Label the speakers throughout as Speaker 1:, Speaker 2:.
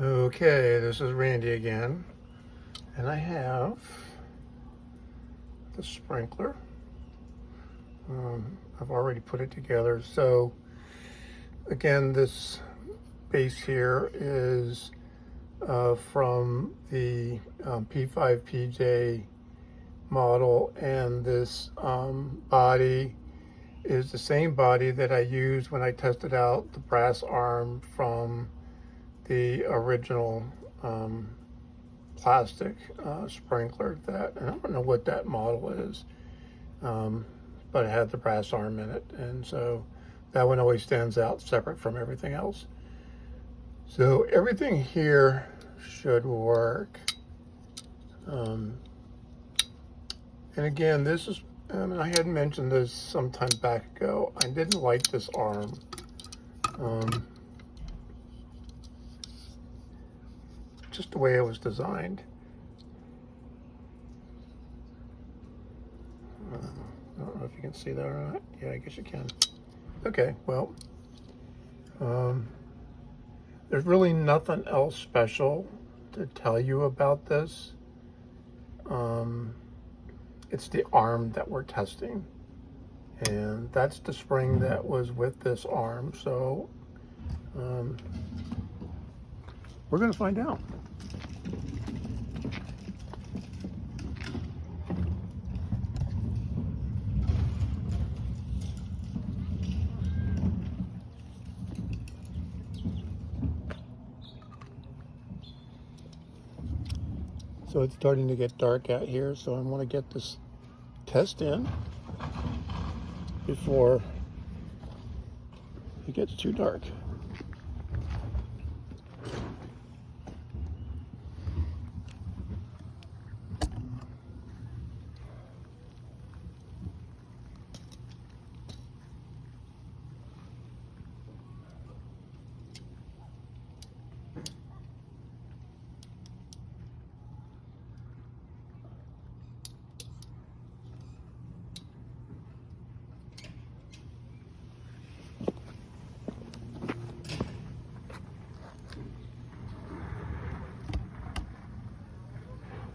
Speaker 1: Okay, this is Randy again, and I have the sprinkler. I've already put it together. So again, this base here is from the P5PJ model, and this body is the same body that I used when I tested out the brass arm from the original plastic sprinkler. That, and I don't know what that model is, but it had the brass arm in it, and so that one always stands out separate from everything else. So everything here should work. And again, this is, I had mentioned this some time back ago, I didn't like this arm. Just the way it was designed. I don't know if you can see that or not. Yeah, I guess you can. Okay, well, there's really nothing else special to tell you about this. It's the arm that we're testing, and that's the spring that was with this arm. So we're going to find out. So it's starting to get dark out here, so I want to get this test in before it gets too dark.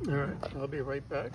Speaker 1: All right, I'll be right back.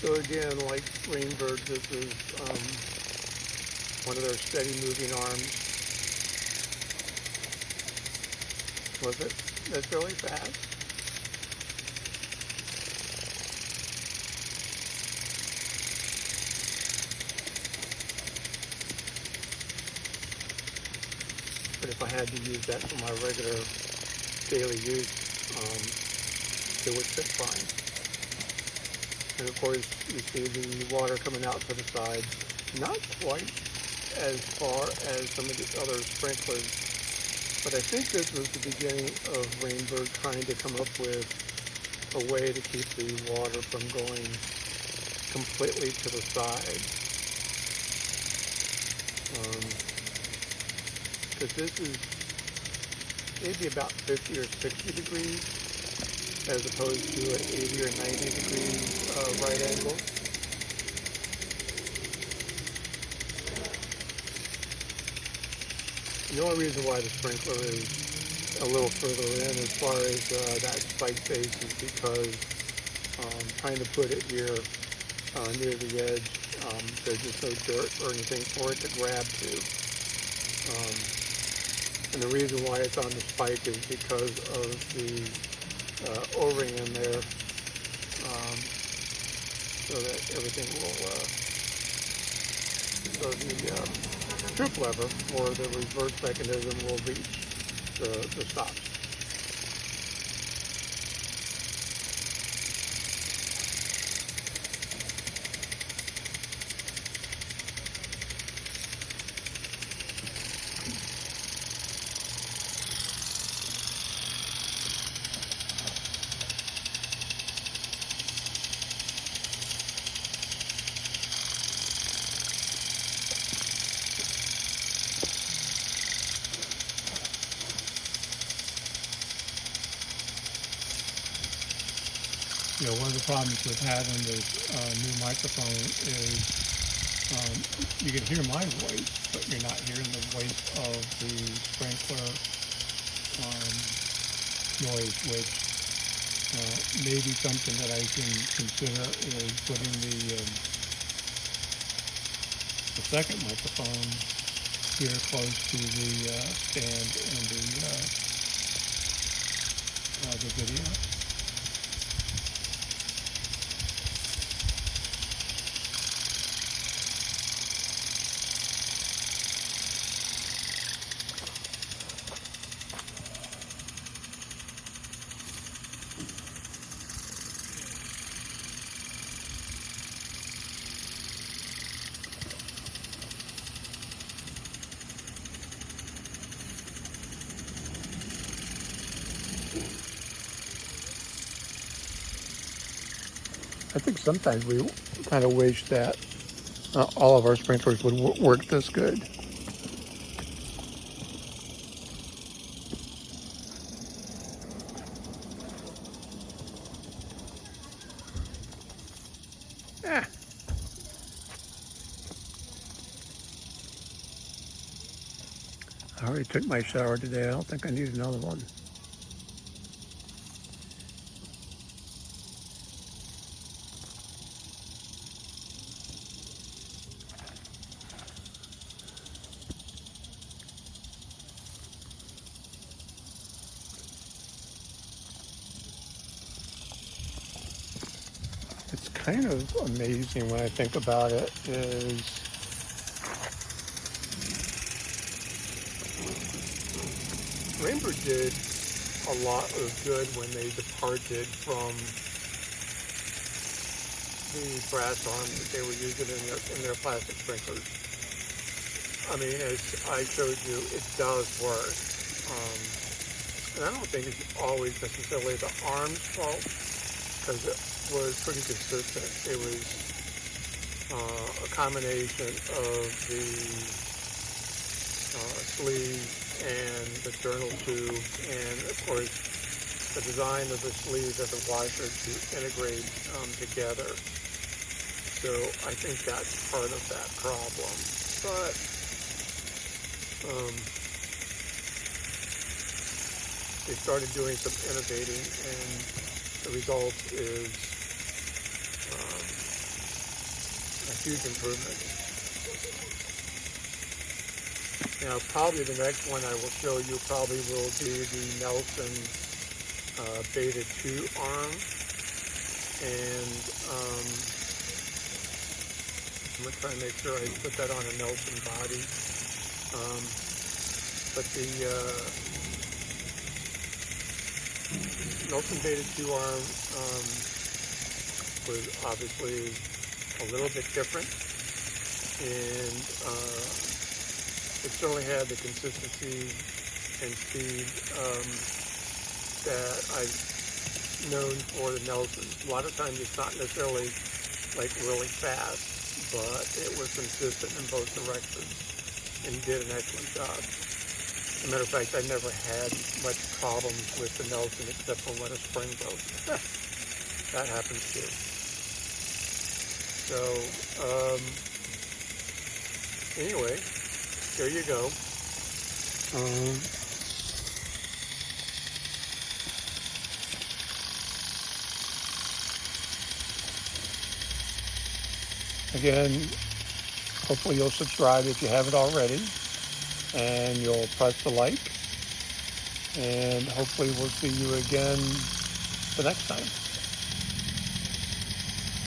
Speaker 1: So again, like Rainbird, this is one of their steady moving arms. Was it? That's really fast. But if I had to use that for my regular daily use, it would fit fine. And of course, you see the water coming out to the side. Not quite as far as some of the other sprinklers, but I think this was the beginning of Rainbird trying to come up with a way to keep the water from going completely to the side. Because this is maybe about 50 or 60 degrees, as opposed to an 80 or 90 degree right angle. The only reason why the sprinkler is a little further in as far as that spike base is because trying to put it here near the edge, there's just no dirt or anything for it to grab to. And the reason why it's on the spike is because of the O-ring in there, so that everything will, so the trip lever for the reverse mechanism will reach the stops.
Speaker 2: You know, one of the problems with having this new microphone is you can hear my voice, but you're not hearing the voice of the sprinkler noise, which may be something that I can consider is putting the second microphone here close to the stand and the video.
Speaker 1: I think sometimes we kind of wish that all of our sprinklers would work this good. I already took my shower today. I don't think I need another one. It's kind of amazing when I think about it is BlackBird did a lot of good when they departed from the brass arms that they were using in their plastic sprinklers. I mean, as I showed you, it does work. And I don't think it's always necessarily the arm's fault, because it was pretty consistent. It was a combination of the sleeve and the journal tube, and of course the design of the sleeve and the washer to integrate together. So I think that's part of that problem. But they started doing some innovating, and the result is a huge improvement. Now, probably the next one I will show you probably will be the Nelson Beta 2 arm, and I'm going to try and make sure I put that on a Nelson body. But the Nelson Beta 2 arm was obviously a little bit different, and it certainly had the consistency and speed that I've known for the Nelsons. A lot of times it's not necessarily like really fast, but it was consistent in both directions and did an excellent job. As a matter of fact, I never had much problems with the Nelson except for when a spring broke. That happens too. So, anyway, there you go. Again, hopefully you'll subscribe if you haven't already, and you'll press the like, and hopefully we'll see you again the next time.